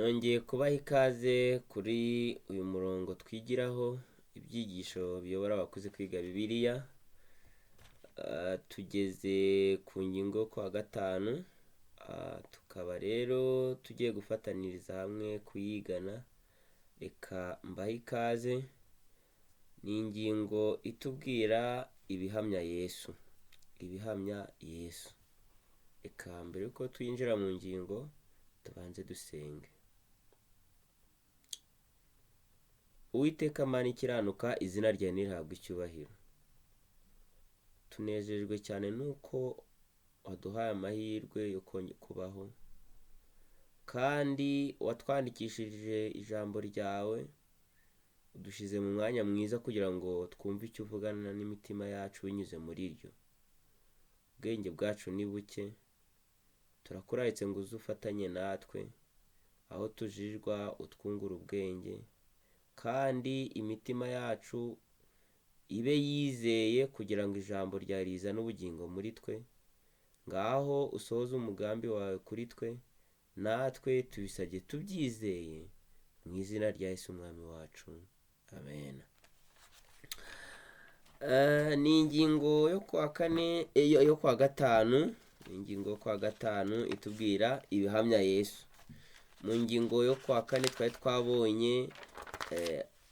Nongeye kubaha ikaze kuri uyu murongo twigiraho ibyigisho biyobora abakuze kwiga Bibiliya. Tugeze ku ngingo yo kuwa gatanu. Tukaba rero tugiye gufataniriza hamwe kuyigana. Reka mbahe ikaze. Ni ingingo itubwira ibihamya Yesu. Ibihamya Yesu. Reka mbere yuko twinjira mu ngingo tubanze dusenge. Uwiteka Mana ikiranuka, izina ryawe nirihabwe icyubahiro. Tunejejwe cyane nuko waduhaye amahirwe yo kubaho, kandi watwandikishije ijambo ryawe, udushyize mu mwanya mwiza kugira ngo twumve icyo uvugana n'imitima yacu binyuze muri ryo. Ubwenge bwacu ni buke, turakuraritse ngo uze ufatanye natwe, aho tujijwa utwungura ubwenge, kandi imitima yacu ibe yizeye kugira ngo ijambo ryawe rizane ubugingo muri twe. Ngaho usohoze umugambi wawe kuri twe, natwe tubisabye tubyizeye mu izina rya Yesu umwami wacu, amen. Ni ingingo yo kuwa gatanu. Ingingo yo kuwa gatanu itubwira ibihamya Yesu. Mu ngingo yo kuwa kane twari twabonye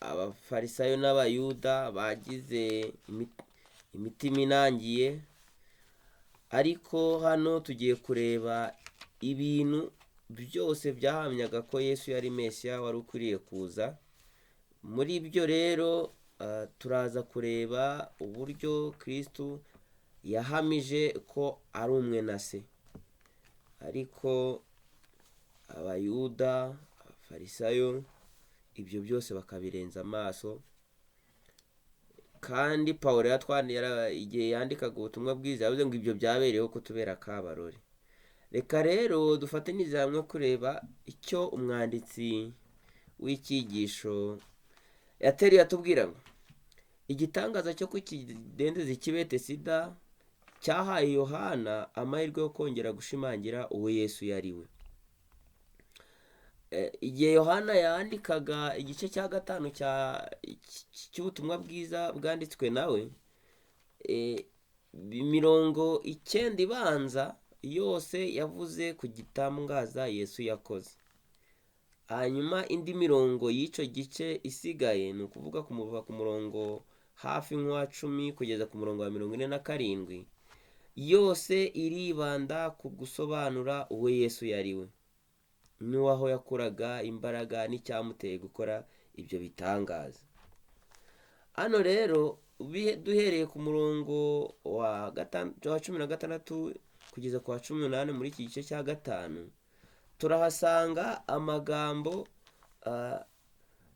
abafarisayo n'abayuda bagize imitima inangiye, ariko hano tugiye kureba ibintu byose byahamyaga ko Yesu yari Mesiya wari ukwiriye kuza. Muri byo rero turaza kureba uburyo Kristo yahamije ko ari umwe na se, ariko abayuda, abafarisayo, ibyo byose bakabirenza amaso. Kandi Pawulo igihe yandikaga ubutumwa bwiza yavuze ngo ibyo byabereyeho kutubera akabarore. Reka rero dufatanyirize hamwe kureba icyo umwanditsi w'icyigisho yateruye atubwira ngo igitangaza cyo ku kidendezi cy'ibete sida cyahaye Yohana amahirwe yo kongera gushimangira uwo Yesu yari we. Igihe Yohana yandikaga igice cya gatanu cy'ubutumwa bwiza bwanditswe nawe, mirongo 9 ibanza yose yavuze ku gitangaza Yesu yakoze. Hanyuma indi mirongo y'icyo gice isigaye, ni ukuvuga kumuva ku murongo hafi nk'uwa 10 kugeza ku murongo wa 47, yose iribanda ku gusobanura uwo Yesu yari we, n'uwaho yakuraga imbaraga n'icyamuteye gukora ibyo bitangaza. Hano rero duhereye ku murongo wa 16 kugeza ku wa 18 muri iki gice cya gatanu, turahasanga amagambo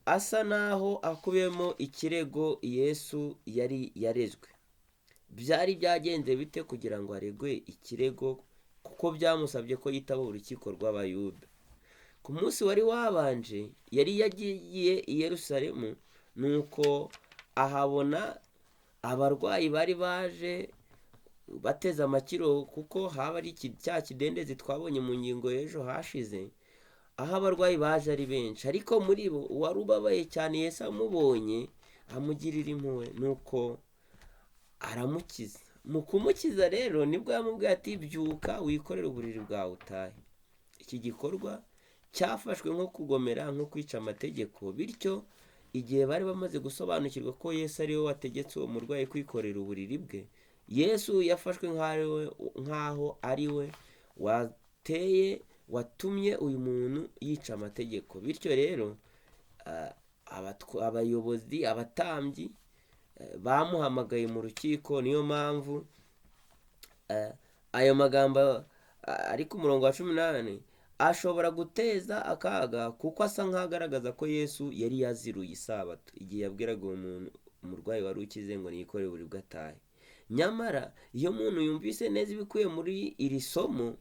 asa naho akubiyemo ikirego Yesu yari yarezwe. Byari byagenze bite kugira ngo aregwe ikirego? Kuko byamusabye ko yitaba urukiko rw'abayuda. Ku munsi wari wabanje yari yagiye i Yerusalemu, nuko ahabona abarwayi bari baje bateze amakiro, kuko haba ari cya kidendezi twabonye mu ngingo y'ejo hashize, aho abarwayi baje ari benshi, ariko muri bo uwari ubabaye cyane Yesu amubonye amugirira impuhwe, nuko aramukiza. Mu kumukiza rero nibwo yamubwiye ati byuka wikorere uburiri bwawe utahe. Iki gikorwa cyafashwe nko kugomera, nko kwica amategeko. Bityo igihe bari bamaze gusobanukirwa ko Yesu ari we wategetse uwo murwayi kwikorera uburiri bwe, Yesu yafashwe nk'aho ari we watumye uyu muntu yica amategeko. Bityo rero abayobozi, abatambyi bamuhamagaye mu rukiko. Niyo mpamvu ayo magambo ari ku murongo wa 18 ashobora guteza akaga, kuko asa nk'agaragaza ko Yesu yari yaziruye isabato igihe yabwiraga uwo muntu, umurwayi wari ukize, ngo niyikore buri bwo atahe. Nyamara iyo umuntu yumvise neza ibikuye muri iri somo,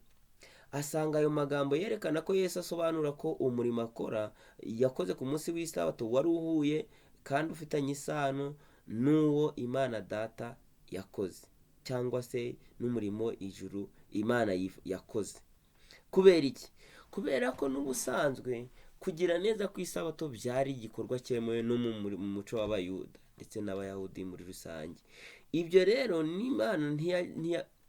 asanga ayo magambo yerekana ko Yesu asobanura ko umurimo akora yakoze ku munsi w'isabato wari uhuye kandi ufitanye isano n'uwo Imana Data yakoze, cyangwa se n'umurimo ijuru Imana yakoze. Kubera iki? kubera ko n'ubusanzwe kugira neza ku isabato byari igikorwa cyemewe no mu muco w'abayuda ndetse n'abayahudi muri rusange. Ibyo rero n'Imana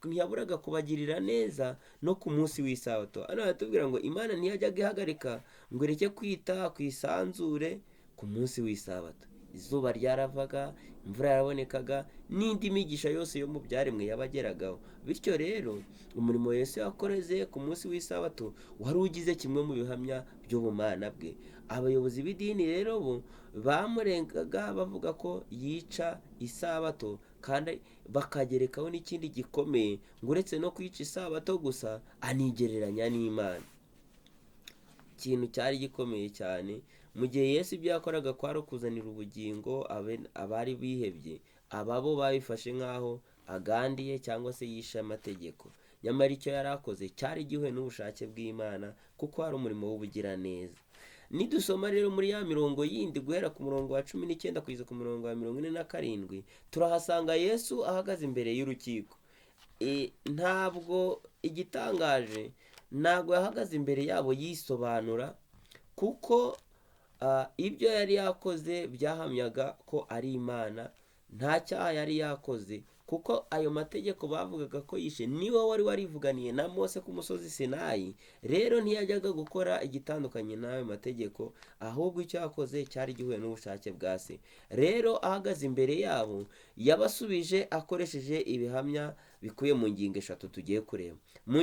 ntiyaburaga kubagirira neza no ku munsi w'isabato. Hano baratubwira ngo Imana ntiyajyaga ihagarika ngo ireke kwita ku isanzure ku munsi w'isabato. Izuba ryaravaga, imvura yarabonekaga, n'indi migisha yose yo mu byaremwe yabageragaho. Bityo rero umurimo Yesu yakoreze ku munsi w'isabato wari ugize kimwe mu bihamya by'ubumana bwe. Abayobozi b'idini rero bo bamurengaga bavuga ko yica isabato, kandi bakagerekaho n'ikindi gikomeye ngo uretse no kwica isabato gusa anigereranya n'Imana. Ikintu cyari gikomeye cyane mu gihe Yesu ibyo yakoraga kwari ukuzanira ubugingo abari bihebye, ababo babifashe nk'aho agandiye cyangwa se yishe amategeko. Nyamara icyo yari akoze cyari gihuye n'ubushake bw'Imana, kuko hari umurimo w'ubugiraneza. Nidusoma rero muri ya mirongo yindi guhera ku murongo wa 19 kugeza ku murongo wa 47, turahasanga Yesu ahagaze imbere y'urukiko. Ntabwo igitangaje, ntabwo yahagaze imbere yabo yisobanura, kuko ibyo yari yakoze byahamyaga ko ari Imana. Nta cyaha yari yakoze, kuko ayo mategeko bavugaga ko yishe niwe wari warivuganiye na Mose ku musozi Sinayi. Rero ntiyajyaga gukora igitandukanye n'ayo mategeko, ahubwo icyo yakoze cyari gihuye n'ubushake bwa Se. Rero ahagaze imbere yabo yabasubije akoresheje ibihamya bikuye mu ngingo 3 tugiye kureba. Mu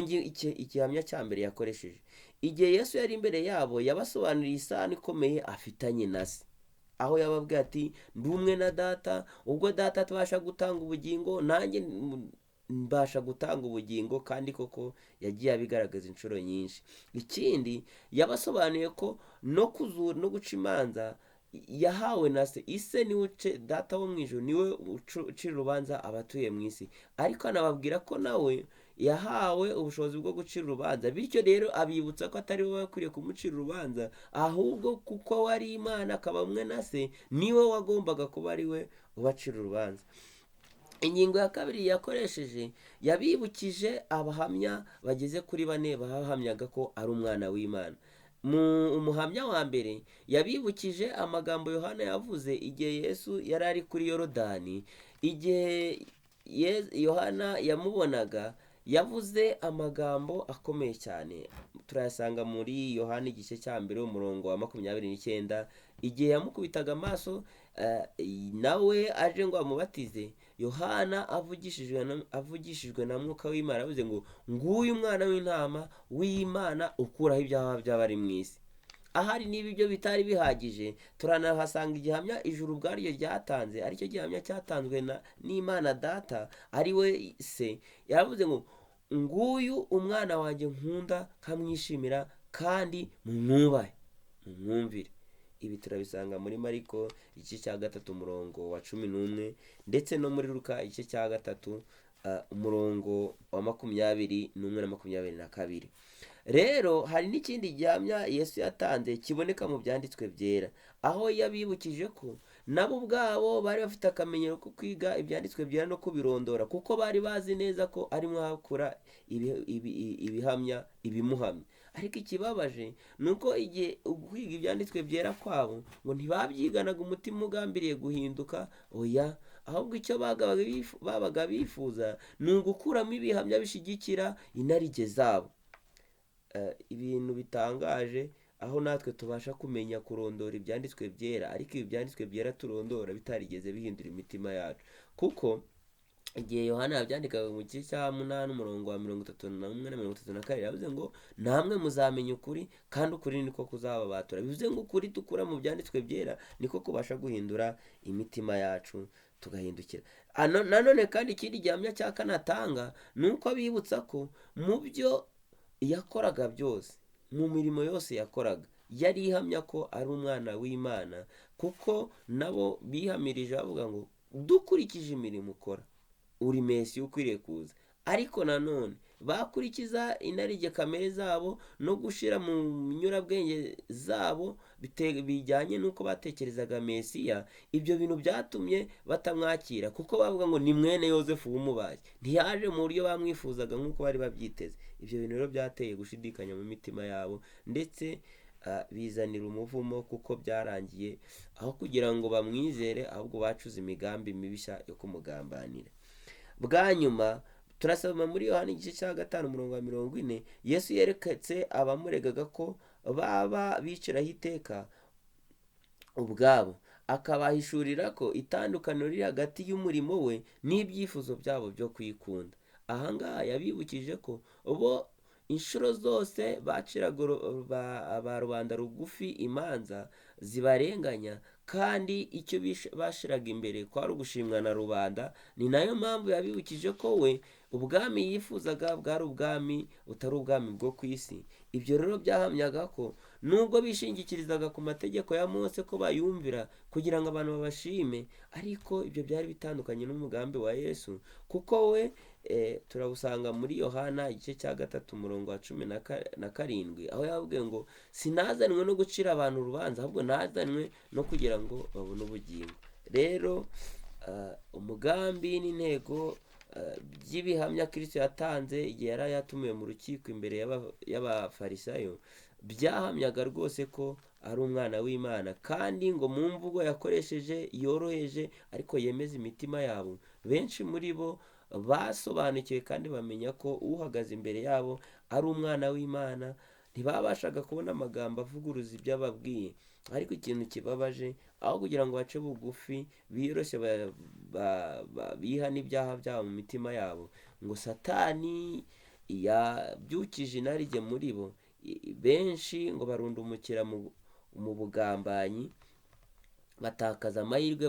igihamya cya mbere yakoresheje, igihe Yesu yari imbere yabo yabasobanuriye isano ikomeye afitanye na Se, aho yababwiye ati ndi umwe na Data, ubwo Data tubasha gutanga ubugingo nanjye mbasha gutanga ubugingo, kandi koko yagiye abigaragaza inshuro nyinshi. Ikindi yabasobanuye ko no kuzura no guca imanza yahawe na Se. Ise niwe Data wo mu ijuru niwe ucira urubanza abatuye mu isi, ariko anababwira ko nawe yahawe ubushobozi bwo gucira urubanza. Bityo rero abibutsa ko atari we wakwiriye kumucira urubanza, ahubwo kuko wari Imana akaba umwe na Se, niwe wagombaga kuba ari we ubacira urubanza. Ingingo ya kabiri yakoresheje, yabibukije abahamya bageze kuri 4 bahamyaga ko ari umwana w'Imana. Umuhamya wa mbere yabibukije amagambo Yohana yavuze igihe Yesu yari ari kuri Yorodani. Igihe Yohana yamubonaga yavuze amagambo akomeye cyane. Turayasanga muri Yohana igice cya mbere umurongo wa 29. Igihe yamukubitaga amaso nawe aje ngo amubatize, Yohana avugishijwe na Mwuka w'Imana yavuze ngo nguyu umwana w'intama w'Imana ukuraho ibyaha by'abari mu isi. Ahari niba ibyo bitari bihagije, turanahasanga igihamya ijuru ubwaryo ryatanze, aricyo gihamya cyatanzwe n'Imana Data ari we Se. Yavuze ngo nguyu umwana wanjye nkunda nkamwishimira, kandi mumwubahe mumwumvire. Ibi turabisanga muri Mariko igice cya 3 umurongo wa 11, ndetse no muri Luka igice cya 3 umurongo wa 21 na 22. Rero hari n'ikindi gihamya Yesu yatanze kiboneka mu byanditswe byera, aho yabibukije ko nabo ubwabo bari bafite akamenyero ko kwiga ibyanditswe byera no kubirondora, kuko bari bazi neza ko arimo hakura ibihamya ibimuhamya. Ariko ikibabaje ni uko igihe kwiga ibyanditswe byera kwabo ngo ntibabyiganaga umutima ugambiriye guhinduka, oya, ahubwo icyo babaga bifuza ni ugukuramo ibihamya bishigikira inarijye zabo. Ibintu bitangaje, aho natwe tubasha kumenya kurondora ibyanditswe byera, ariko ibi byanditswe byera turondora bitarigeze bihindura imitima yacu. Kuko igihe Yohana yabyandikaga mu gice cya 8 umurongo wa 31 na 32 yavuze ngo namwe muzamenya ukuri, kandi ukuri niko kuzababatura. Bivuze ngo ukuri dukura mu byanditswe byera niko kubasha guhindura imitima yacu tugahindukira. Nanone kandi ikindi gihamya cya kanatanga ni uko abibutsa ko mu byo yakoraga byose, mu mirimo yose yakoraga, yari ihamya ko ari umwana w'Imana, kuko nabo bihamirije bavuga ngo dukurikije imirimo ukora uri Mesiya ukwiriye kuza. Ariko nanone bakurikiza inarijye kamere zabo no gushira mu nyurabwenge zabo bijyanye n'uko batekerezaga Mesiya, ibyo bintu byatumye batamwakira, kuko bavuga ngo ni mwene Yosefu w'umubaji, ntiyaje mu buryo bamwifuzaga nk'uko bari babyiteze. Ibyo bintu rero byateye gushidikanya mu mitima yabo, ndetse bizanira umuvumo, kuko byarangiye aho kugira ngo bamwizere, ahubwo bacuze imigambi mibishya yo kumugambanira. Bwa nyuma turasoma muri Yohana igice cya 5:40, Yesu yereketse abamuregaga ko baba biciraho iteka ubwabo, akabahishurira ko itandukaniro riri hagati y'umurimo we n'ibyifuzo byabo byo kwikunda. Ahangaha yabibukije ko bo inshuro zose baciraga ba rubanda rugufi imanza zibarenganya, kandi icyo bashiraga imbere kwari ugushimwa na rubanda. Ni nayo mpamvu yabibukije ko we ubwami yifuzaga bwari ubwami butari ubwami bwo ku isi. Ibyo rero byahamyaga ko nubwo bishingikirizaga ku mategeko ya Mose ko bayumvira kugira ngo abantu babashime, ariko ibyo byari bitandukanye n'umugambi wa Yesu, kuko we turabusanga muri Yohana igice cya 3:17, aho yavuga ngo sinazanwe no gucira abantu urubanza, ahubwo nazanwe no kugira ngo babone ubugingo. Rero umugambi n'intego by'ibihamya Kristo yatanze igihe yari yatumiwe mu rukiko imbere y'abafarisayo, byahamyaga rwose ko ari umwana w'Imana, kandi ngo mu mvugo yakoresheje yoroheje ariko yemeza imitima yabo. Benshi muri bo basobanukiwe kandi bamenya ko uhagaze imbere yabo ari umwana w'Imana. Ntibabashaga kubona amagambo avuguruza ibyo ababwiye, ariko ikintu kibabaje, aho kugira ngo bace bugufi biyoroshye biha n'ibyaha byabo mu mitima yabo, ngo Satani yabyukije inarijye muri bo. Benshi ngo barundumukira mu bugambanyi, batakaza amahirwe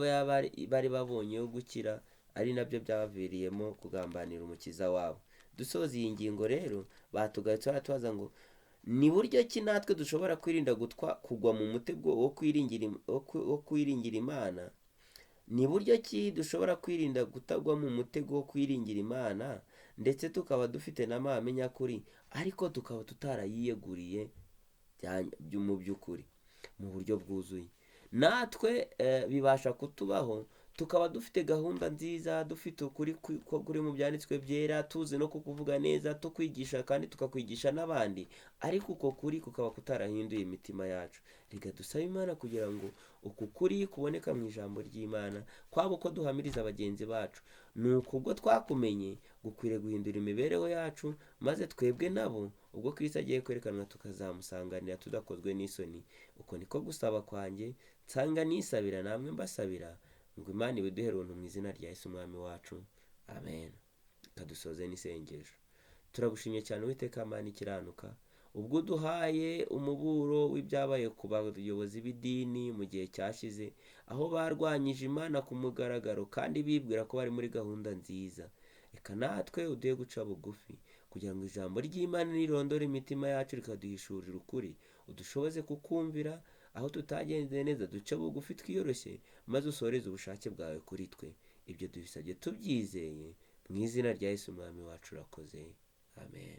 bari babonye yo gukira, ari nabyo byabaviriyemo kugambanira umukiza wabo. Dusoza iyi ngingo rero, batugaritse baratubaza ngo ni buryo ki natwe dushobora kwirinda kugwa mu mutego wo kwiringira Imana? Ni buryo ki dushobora kwirinda kutagwa mu mutego wo kwiringira Imana, ndetse tukaba dufite n'amahame nyakuri, ariko tukaba tutarayiyeguriye mu by'ukuri mu buryo bwuzuye? Natwe bibasha kutubaho, tukaba dufite gahunda nziza, dufite ukuri kuri mu byanditswe byera, tuzi no kukuvuga neza, tukwigisha kandi tukakwigisha n'abandi, ariko uko kuri kukaba kutarahinduye imitima yacu. Reka dusabe Imana kugira ngo uku kuri kuboneka mu ijambo ry'Imana, kwaba uko duhamiriza bagenzi bacu, ni uko ubwo twakumenye gukwiriye guhindura imibereho yacu, maze twebwe nabo ubwo Kristo agiye kwerekanwa tukazamusanganira tudakozwe n'isoni. Uko niko gusaba kwanjye, nsanga nisabira namwe mbasabira, ngo Imana ibiduhere ubuntu mu izina rya Yesu umwami wacu, amen. Kadusoze n'isengesho. Turagushimye cyane Uwiteka Mana ikiranuka, ubwo uduhaye umuburo w'ibyabaye ku bayobozi b'idini mu gihe cyashize, aho barwanyije Imana ku mugaragaro kandi bibwira ko bari muri gahunda nziza. Reka natwe uduhe guca bugufi, kugira ngo ijambo ry'Imana nirondore imitima yacu rikaduhishurira ukuri, udushoboze kukumvira, aho tutagenze neza duce bugufi twiyoroshye, maze usoreze ubushake bwawe kuri twe. Ibyo dubisabye tubyizeye mu izina rya Yesu umwami wacu, urakoze, amen.